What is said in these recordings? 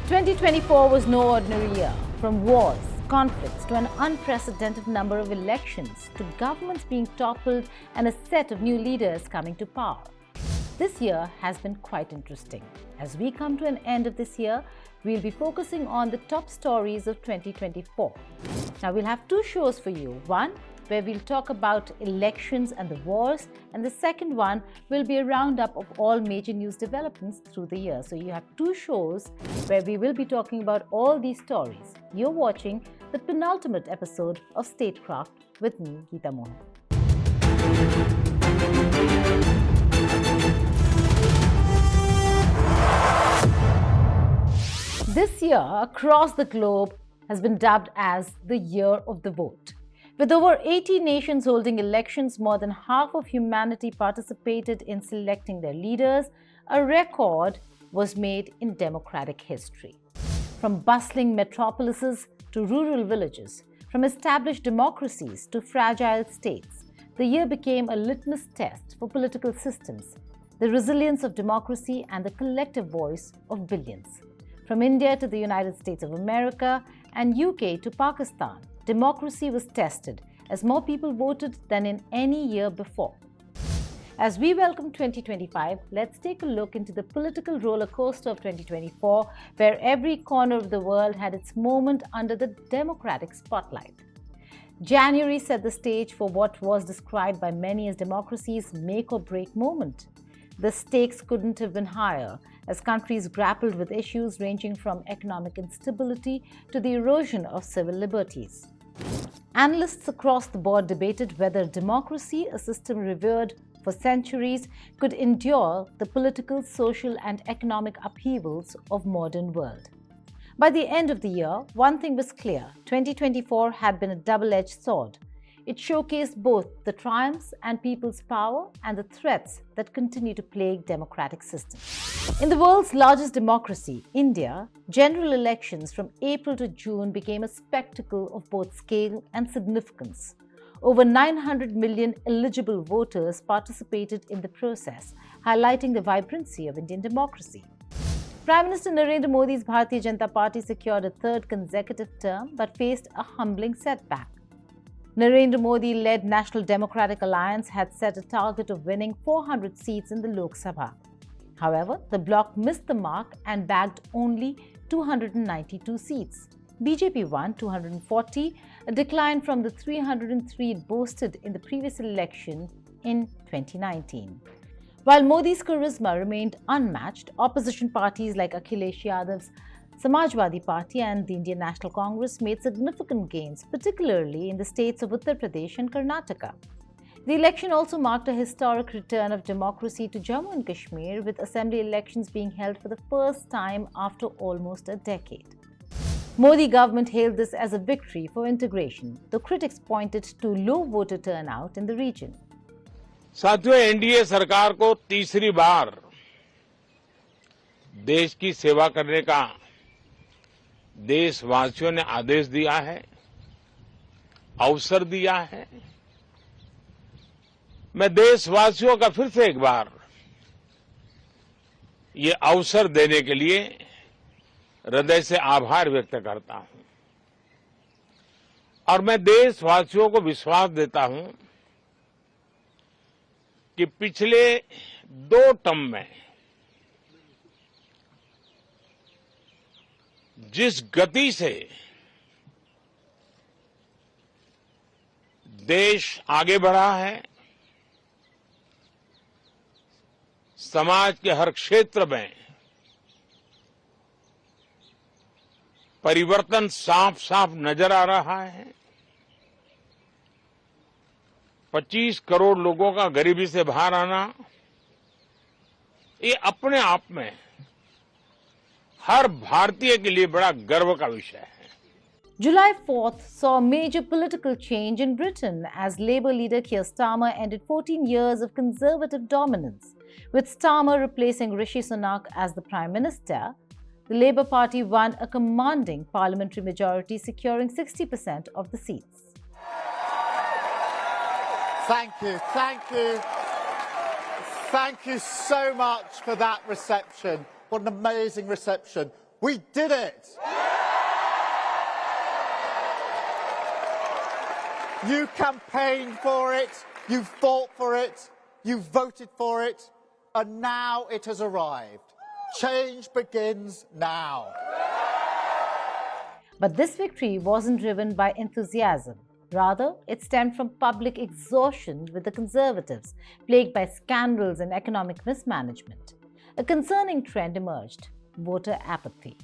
2024 was no ordinary year. From wars, conflicts, to an unprecedented number of elections, to governments being toppled and a set of new leaders coming to power. This year has been quite interesting. As we come to an end of this year, we'll be focusing on the top stories of 2024. Now, we'll have two shows for you. One, where we'll talk about elections and the wars, and the second one will be a roundup of all major news developments through the year. So you have two shows where we will be talking about all these stories. You're watching the penultimate episode of Statecraft with me, Geeta Mohan. This year, across the globe, has been dubbed as the Year of the Vote. With over 80 nations holding elections, more than half of humanity participated in selecting their leaders. A record was made in democratic history. From bustling metropolises to rural villages, from established democracies to fragile states, the year became a litmus test for political systems, the resilience of democracy and the collective voice of billions. From India to the United States of America and UK to Pakistan, democracy was tested as more people voted than in any year before. As we welcome 2025, let's take a look into the political roller coaster of 2024, where every corner of the world had its moment under the democratic spotlight. January set the stage for what was described by many as democracy's make or break moment. The stakes couldn't have been higher as countries grappled with issues ranging from economic instability to the erosion of civil liberties. Analysts across the board debated whether democracy, a system revered for centuries, could endure the political, social, and economic upheavals of modern world. By the end of the year, one thing was clear: 2024 had been a double-edged sword. It showcased both the triumphs and people's power and the threats that continue to plague democratic systems. In the world's largest democracy, India, general elections from April to June became a spectacle of both scale and significance. Over 900 million eligible voters participated in the process, highlighting the vibrancy of Indian democracy. Prime Minister Narendra Modi's Bharatiya Janata Party secured a third consecutive term but faced a humbling setback. Narendra Modi-led National Democratic Alliance had set a target of winning 400 seats in the Lok Sabha. However, the bloc missed the mark and bagged only 292 seats. BJP won 240, a decline from the 303 it boasted in the previous election in 2019. While Modi's charisma remained unmatched, opposition parties like Akhilesh Yadav's Samajwadi Party and the Indian National Congress made significant gains, particularly in the states of Uttar Pradesh and Karnataka. The election also marked a historic return of democracy to Jammu and Kashmir, with assembly elections being held for the first time after almost a decade. Modi government hailed this as a victory for integration, though critics pointed to low voter turnout in the region. साथियों, NDA सरकार को तीसरी बार देश की सेवा करने का देशवासियों ने आदेश दिया है, अवसर दिया है। मैं देशवासियों का फिर से एक बार ये अवसर देने के लिए हृदय से आभार व्यक्त करता हूं और मैं देशवासियों को विश्वास देता हूं कि पिछले 2 टर्म में जिस गति से देश आगे बढ़ा है, समाज के हर क्षेत्र में परिवर्तन साफ साफ नजर आ रहा है। 25 करोड़ लोगों का गरीबी से बाहर आना, ये अपने आप में हर भारतीय के लिए बड़ा गर्व का विषय है। July 4th saw a major political change in Britain as Labour leader Keir Starmer ended 14 years of conservative dominance. With Starmer replacing Rishi Sunak as the Prime Minister, the Labour Party won a commanding parliamentary majority, securing 60% of the seats. Thank you. Thank you so much for that reception. What an amazing reception. We did it! You campaigned for it, you fought for it, you voted for it, and now it has arrived. Change begins now. But this victory wasn't driven by enthusiasm. Rather, it stemmed from public exhaustion with the Conservatives, plagued by scandals and economic mismanagement. A concerning trend emerged: voter apathy.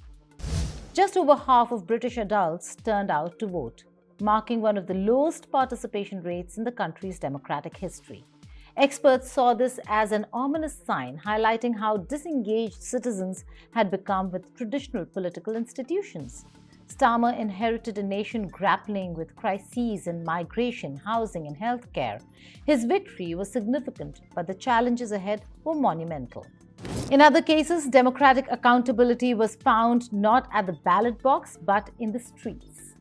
Just over half of British adults turned out to vote, marking one of the lowest participation rates in the country's democratic history. Experts saw this as an ominous sign, highlighting how disengaged citizens had become with traditional political institutions. Starmer inherited a nation grappling with crises in migration, housing, and healthcare. His victory was significant, but the challenges ahead were monumental. In other cases, democratic accountability was found not at the ballot box but in the streets.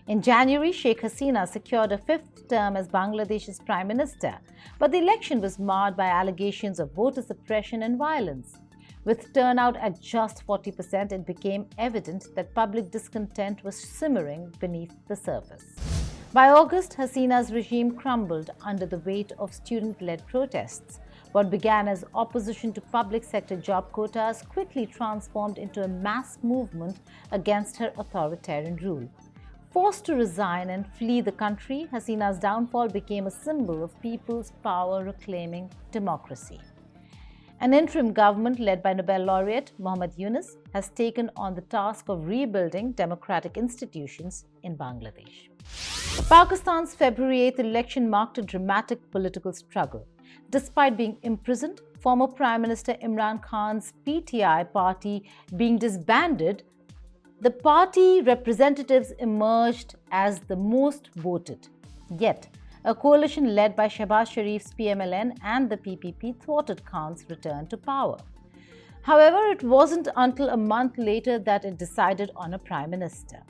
In January, Sheikh Hasina secured a fifth term as Bangladesh's Prime Minister, but the election was marred by allegations of voter suppression and violence. With turnout at just 40%, it became evident that public discontent was simmering beneath the surface. By August, Hasina's regime crumbled under the weight of student-led protests. What began as opposition to public sector job quotas quickly transformed into a mass movement against her authoritarian rule. Forced to resign and flee the country, Hasina's downfall became a symbol of people's power reclaiming democracy. An interim government led by Nobel laureate Muhammad Yunus has taken on the task of rebuilding democratic institutions in Bangladesh. Pakistan's February 8th election marked a dramatic political struggle. Despite being imprisoned, former Prime Minister Imran Khan's PTI party being disbanded, the party representatives emerged as the most voted. Yet, a coalition led by Shehbaz Sharif's PMLN and the PPP thwarted Khan's return to power. However, it wasn't until a month later that it decided on a prime minister.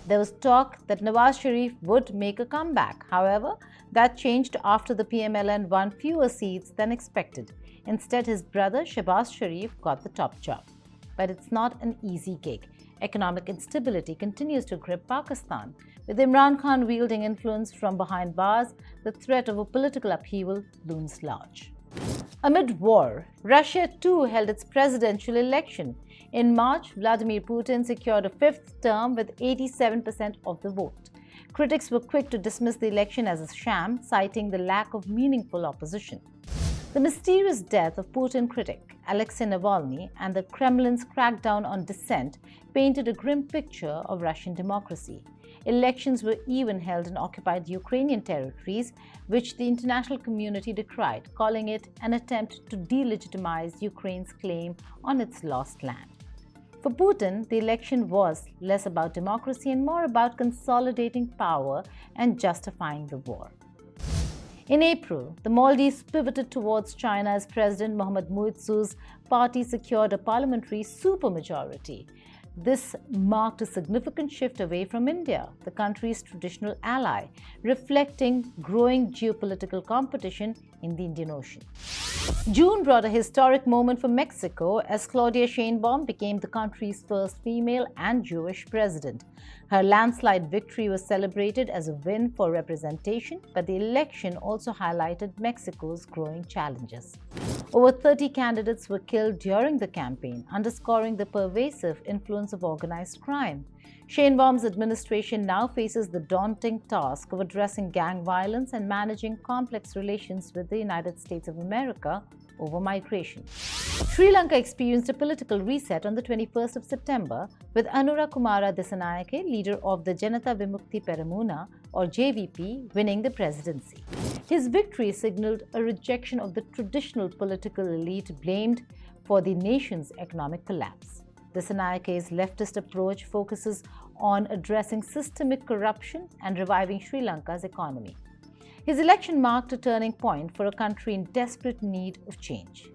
There was talk that Nawaz Sharif would make a comeback. However, that changed after the PMLN won fewer seats than expected. Instead, his brother Shehbaz Sharif got the top job. But it's not an easy gig. Economic instability continues to grip Pakistan. With Imran Khan wielding influence from behind bars, the threat of a political upheaval looms large. Amid war, Russia too held its presidential election. In March, Vladimir Putin secured a fifth term with 87% of the vote. Critics were quick to dismiss the election as a sham, citing the lack of meaningful opposition. The mysterious death of Putin critic Alexei Navalny and the Kremlin's crackdown on dissent painted a grim picture of Russian democracy. Elections were even held in occupied Ukrainian territories, which the international community decried, calling it an attempt to delegitimize Ukraine's claim on its lost land. For Putin, the election was less about democracy and more about consolidating power and justifying the war. In April, the Maldives pivoted towards China as President Mohammad Muizzu's party secured a parliamentary supermajority. This marked a significant shift away from India, the country's traditional ally, reflecting growing geopolitical competition in the Indian Ocean. June brought a historic moment for Mexico as Claudia Sheinbaum became the country's first female and Jewish president. Her landslide victory was celebrated as a win for representation, but the election also highlighted Mexico's growing challenges. Over 30 candidates were killed during the campaign, underscoring the pervasive influence of organized crime. Sheinbaum's administration now faces the daunting task of addressing gang violence and managing complex relations with the United States of America over migration. Sri Lanka experienced a political reset on the 21st of September, with Anura Kumara Dissanayake, leader of the Janata Vimukti Peramuna, or JVP, winning the presidency. His victory signaled a rejection of the traditional political elite blamed for the nation's economic collapse. Disanayake's leftist approach focuses on addressing systemic corruption and reviving Sri Lanka's economy. His election marked a turning point for a country in desperate need of change.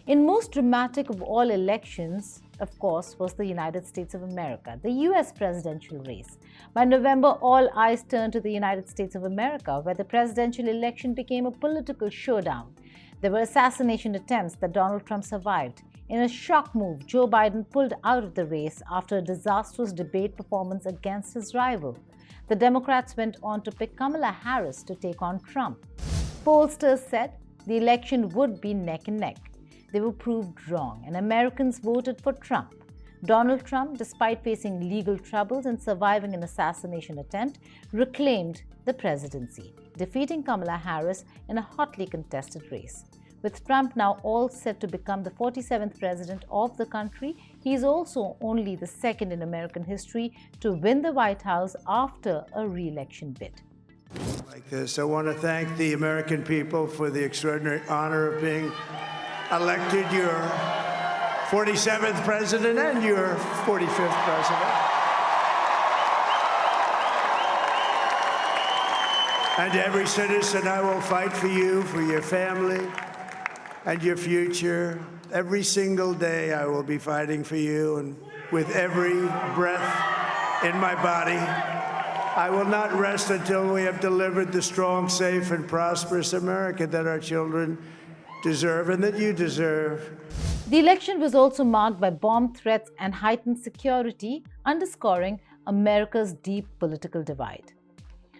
In most dramatic of all elections, of course, was the United States of America, the US presidential race. By November, all eyes turned to the United States of America, where the presidential election became a political showdown. There were assassination attempts that Donald Trump survived, In a shock move, Joe Biden pulled out of the race after a disastrous debate performance against his rival. The Democrats went on to pick Kamala Harris to take on Trump. Pollsters said the election would be neck and neck. They were proved wrong, and Americans voted for Trump. Donald Trump, despite facing legal troubles and surviving an assassination attempt, reclaimed the presidency, defeating Kamala Harris in a hotly contested race. With Trump now all set to become the 47th president of the country, he is also only the second in American history to win the White House after a re-election bid. Like this, I want to thank the American people for the extraordinary honor of being elected your 47th president and your 45th president. And every citizen, I will fight for you, for your family, and your future. Every single day I will be fighting for you, and with every breath in my body, I will not rest until we have delivered the strong, safe, and prosperous America that our children deserve and that you deserve. The election was also marked by bomb threats and heightened security, underscoring America's deep political divide.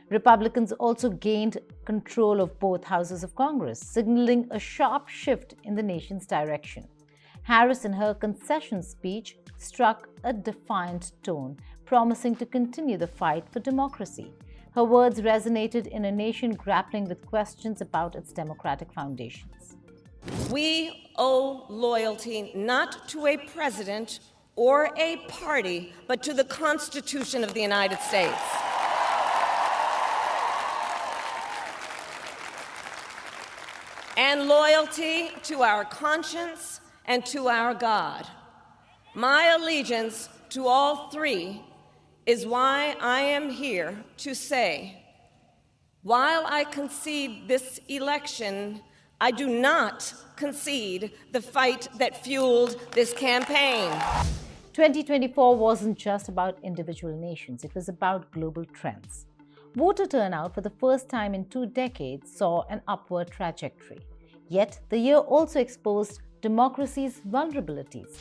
Republicans also gained control of both houses of Congress, signaling a sharp shift in the nation's direction. Harris, in her concession speech, struck a defiant tone, promising to continue the fight for democracy. Her words resonated in a nation grappling with questions about its democratic foundations. We owe loyalty not to a president or a party, but to the Constitution of the United States. And loyalty to our conscience and to our God. My allegiance to all three is why I am here to say, while I concede this election, I do not concede the fight that fueled this campaign. 2024 wasn't just about individual nations, it was about global trends. Voter turnout for the first time in 2 decades saw an upward trajectory. Yet, the year also exposed democracy's vulnerabilities.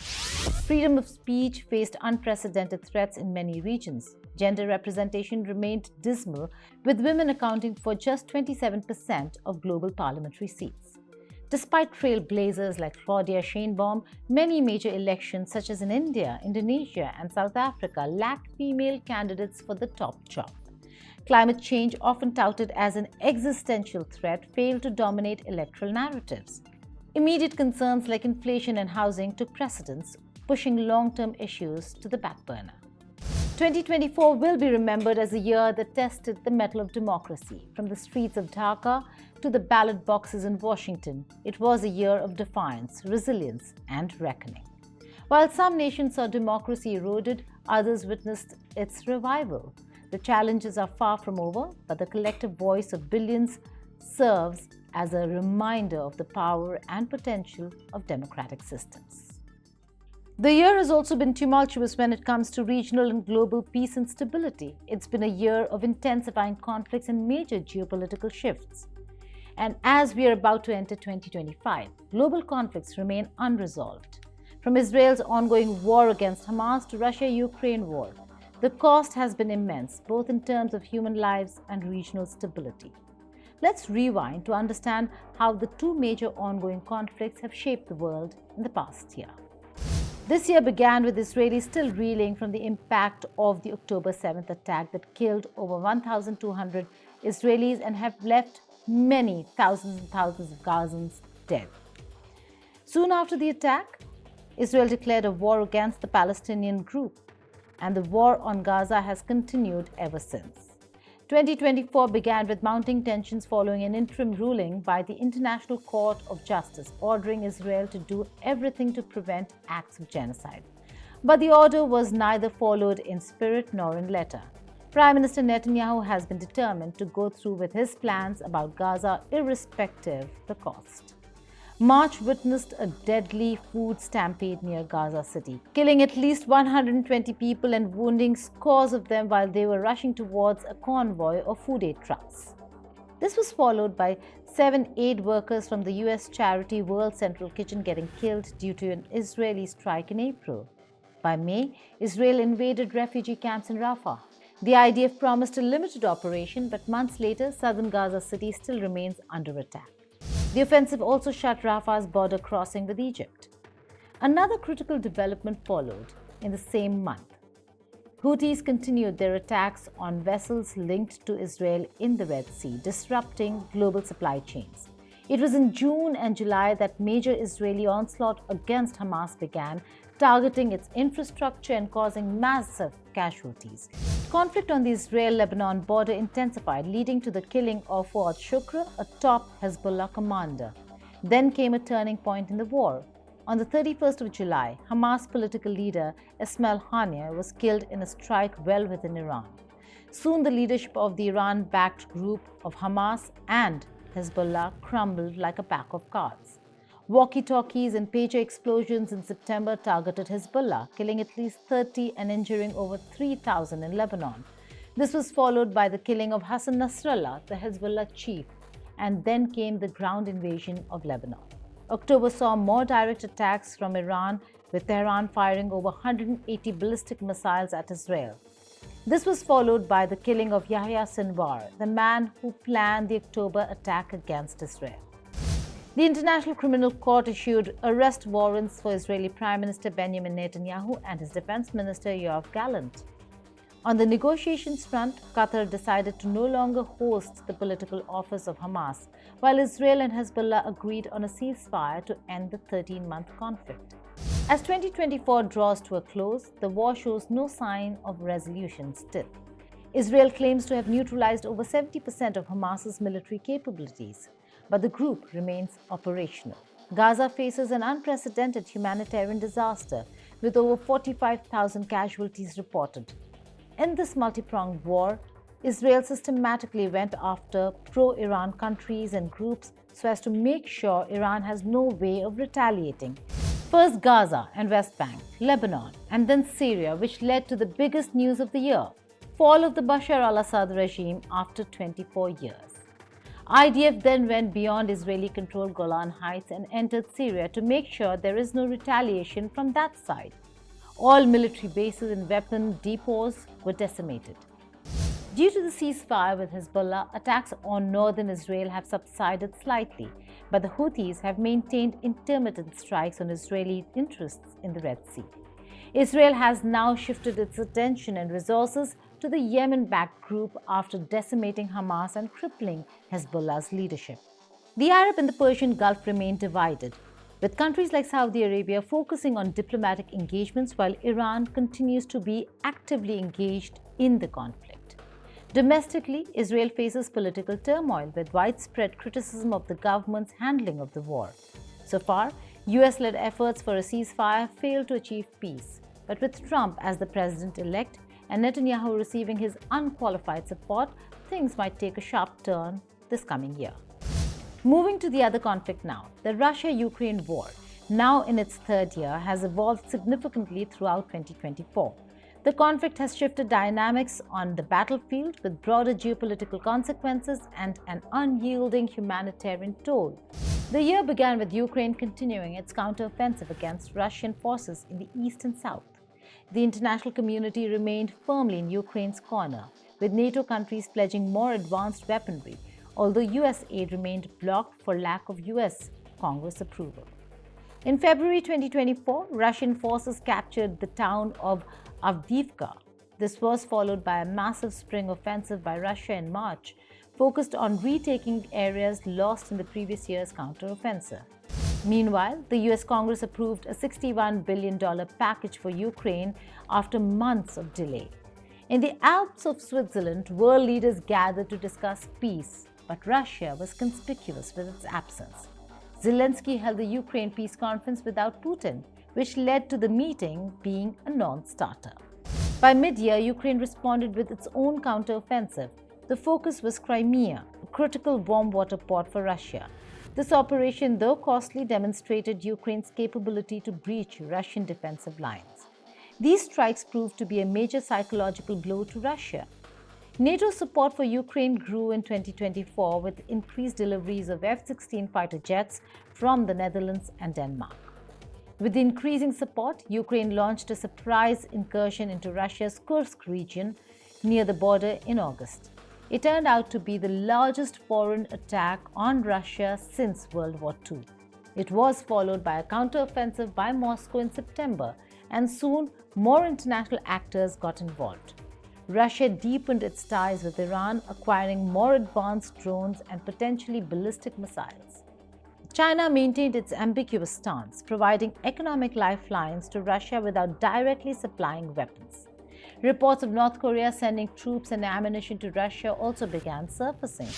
Freedom of speech faced unprecedented threats in many regions. Gender representation remained dismal, with women accounting for just 27% of global parliamentary seats. Despite trailblazers like Claudia Sheinbaum, many major elections such as in India, Indonesia and South Africa lacked female candidates for the top job. Climate change, often touted as an existential threat, failed to dominate electoral narratives. Immediate concerns like inflation and housing took precedence, pushing long-term issues to the back burner. 2024 will be remembered as a year that tested the mettle of democracy. From the streets of Dhaka to the ballot boxes in Washington, it was a year of defiance, resilience, and reckoning. While some nations saw democracy eroded, others witnessed its revival. The challenges are far from over, but the collective voice of billions serves as a reminder of the power and potential of democratic systems. The year has also been tumultuous when it comes to regional and global peace and stability. It's been a year of intensifying conflicts and major geopolitical shifts. And as we are about to enter 2025, global conflicts remain unresolved. From Israel's ongoing war against Hamas to Russia-Ukraine war, the cost has been immense, both in terms of human lives and regional stability. Let's rewind to understand how the 2 major ongoing conflicts have shaped the world in the past year. This year began with Israelis still reeling from the impact of the October 7th attack that killed over 1,200 Israelis and have left many thousands and thousands of Gazans dead. Soon after the attack, Israel declared a war against the Palestinian group, and the war on Gaza has continued ever since. 2024 began with mounting tensions following an interim ruling by the International Court of Justice ordering Israel to do everything to prevent acts of genocide. But the order was neither followed in spirit nor in letter. Prime Minister Netanyahu has been determined to go through with his plans about Gaza irrespective of the cost. March witnessed a deadly food stampede near Gaza City, killing at least 120 people and wounding scores of them while they were rushing towards a convoy of food aid trucks. This was followed by 7 aid workers from the US charity World Central Kitchen getting killed due to an Israeli strike in April. By May, Israel invaded refugee camps in Rafah. The IDF promised a limited operation, but months later, southern Gaza City still remains under attack. The offensive also shut Rafah's border crossing with Egypt. Another critical development followed in the same month. Houthis continued their attacks on vessels linked to Israel in the Red Sea, disrupting global supply chains. It was in June and July that major Israeli onslaught against Hamas began, targeting its infrastructure and causing massive casualties. Conflict on the Israel-Lebanon border intensified, leading to the killing of Fuad Shukr, a top Hezbollah commander. Then came a turning point in the war. On the 31st of July, Hamas political leader Ismail Haniyeh was killed in a strike well within Iran. Soon the leadership of the Iran-backed group of Hamas and Hezbollah crumbled like a pack of cards. Walkie-talkies and pager explosions in September targeted Hezbollah, killing at least 30 and injuring over 3,000 in Lebanon. This was followed by the killing of Hassan Nasrallah, the Hezbollah chief, and then came the ground invasion of Lebanon. October saw more direct attacks from Iran, with Tehran firing over 180 ballistic missiles at Israel. This was followed by the killing of Yahya Sinwar, the man who planned the October attack against Israel. The International Criminal Court issued arrest warrants for Israeli Prime Minister Benjamin Netanyahu and his Defense Minister Yoav Gallant. On the negotiations front, Qatar decided to no longer host the political office of Hamas, while Israel and Hezbollah agreed on a ceasefire to end the 13-month conflict. As 2024 draws to a close, the war shows no sign of resolution still. Israel claims to have neutralized over 70% of Hamas's military capabilities, but the group remains operational. Gaza faces an unprecedented humanitarian disaster, with over 45,000 casualties reported. In this multi-pronged war, Israel systematically went after pro-Iran countries and groups so as to make sure Iran has no way of retaliating. First Gaza and West Bank, Lebanon, and then Syria, which led to the biggest news of the year: fall of the Bashar al-Assad regime after 24 years. IDF then went beyond Israeli-controlled Golan Heights and entered Syria to make sure there is no retaliation from that side. All military bases and weapon depots were decimated. Due to the ceasefire with Hezbollah, attacks on northern Israel have subsided slightly, but the Houthis have maintained intermittent strikes on Israeli interests in the Red Sea. Israel has now shifted its attention and resources to the Yemen-backed group after decimating Hamas and crippling Hezbollah's leadership. The Arab and the Persian Gulf remain divided, with countries like Saudi Arabia focusing on diplomatic engagements while Iran continues to be actively engaged in the conflict. Domestically, Israel faces political turmoil with widespread criticism of the government's handling of the war. So far, US-led efforts for a ceasefire failed to achieve peace, but with Trump as the president-elect and Netanyahu receiving his unqualified support, things might take a sharp turn this coming year. Moving to the other conflict now, the Russia-Ukraine war, now in its third year, has evolved significantly throughout 2024. The conflict has shifted dynamics on the battlefield with broader geopolitical consequences and an unyielding humanitarian toll. The year began with Ukraine continuing its counteroffensive against Russian forces in the east and south. The international community remained firmly in Ukraine's corner, with NATO countries pledging more advanced weaponry, although US aid remained blocked for lack of US Congress approval. In February 2024, Russian forces captured the town of Avdiivka. This was followed by a massive spring offensive by Russia in March, focused on retaking areas lost in the previous year's counteroffensive. Meanwhile, the US Congress approved a $61 billion package for Ukraine after months of delay. In the Alps of Switzerland, world leaders gathered to discuss peace, but Russia was conspicuous with its absence. Zelensky held the Ukraine peace conference without Putin, which led to the meeting being a non-starter. By mid-year, Ukraine responded with its own counteroffensive. The focus was Crimea, a critical warm water port for Russia. This operation, though costly, demonstrated Ukraine's capability to breach Russian defensive lines. These strikes proved to be a major psychological blow to Russia. NATO's support for Ukraine grew in 2024 with increased deliveries of F-16 fighter jets from the Netherlands and Denmark. With the increasing support, Ukraine launched a surprise incursion into Russia's Kursk region near the border in August. It turned out to be the largest foreign attack on Russia since World War II. It was followed by a counteroffensive by Moscow in September, and soon more international actors got involved. Russia deepened its ties with Iran, acquiring more advanced drones and potentially ballistic missiles. China maintained its ambiguous stance, providing economic lifelines to Russia without directly supplying weapons. Reports of North Korea sending troops and ammunition to Russia also began surfacing.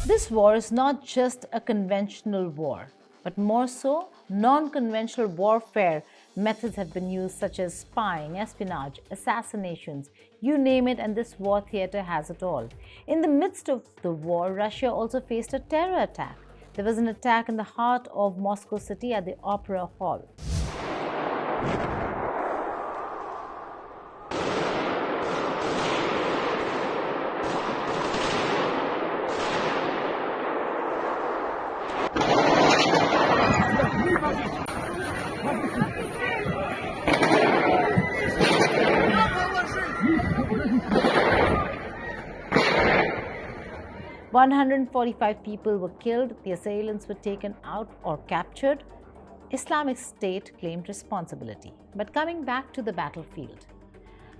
This war is not just a conventional war, but more so, non-conventional warfare methods have been used, such as spying, espionage, assassinations, you name it, and this war theater has it all. In the midst of the war, Russia also faced a terror attack. There was an attack in the heart of Moscow city at the Opera Hall. 145 people were killed, the assailants were taken out or captured. Islamic State claimed responsibility. But coming back to the battlefield,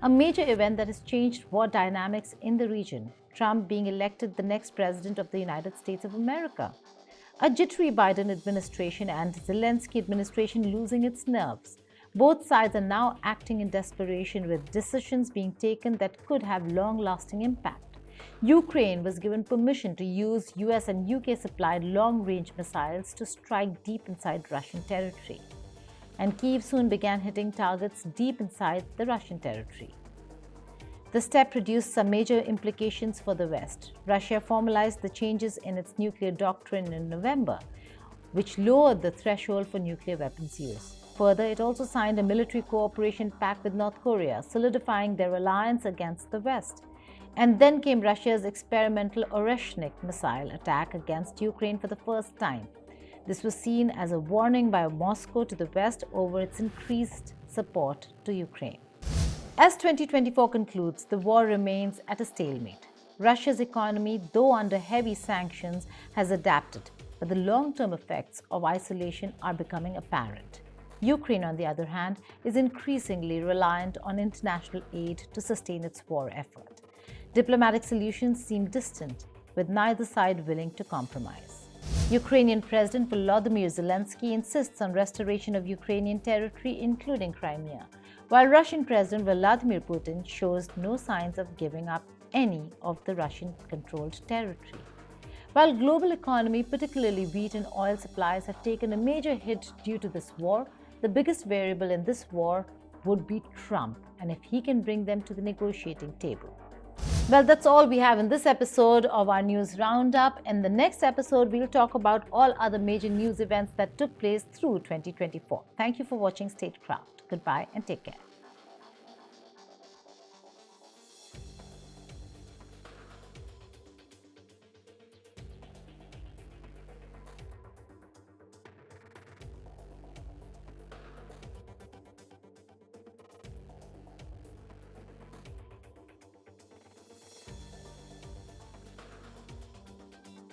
a major event that has changed war dynamics in the region, Trump being elected the next president of the United States of America. A jittery Biden administration and Zelensky administration losing its nerves. Both sides are now acting in desperation, with decisions being taken that could have long-lasting impact. Ukraine was given permission to use US and UK supplied long-range missiles to strike deep inside Russian territory. And Kyiv soon began hitting targets deep inside the Russian territory. The step produced some major implications for the West. Russia formalized the changes in its nuclear doctrine in November, which lowered the threshold for nuclear weapons use. Further, it also signed a military cooperation pact with North Korea, solidifying their alliance against the West. And then came Russia's experimental Oreshnik missile attack against Ukraine for the first time. This was seen as a warning by Moscow to the West over its increased support to Ukraine. As 2024 concludes, the war remains at a stalemate. Russia's economy, though under heavy sanctions, has adapted, but the long-term effects of isolation are becoming apparent. Ukraine, on the other hand, is increasingly reliant on international aid to sustain its war effort. Diplomatic solutions seem distant, with neither side willing to compromise. Ukrainian President Volodymyr Zelensky insists on restoration of Ukrainian territory, including Crimea, while Russian President Vladimir Putin shows no signs of giving up any of the Russian-controlled territory. While global economy, particularly wheat and oil supplies, have taken a major hit due to this war, the biggest variable in this war would be Trump, and if he can bring them to the negotiating table. Well, that's all we have in this episode of our News Roundup. In the next episode, we'll talk about all other major news events that took place through 2024. Thank you for watching Statecraft. Goodbye and take care.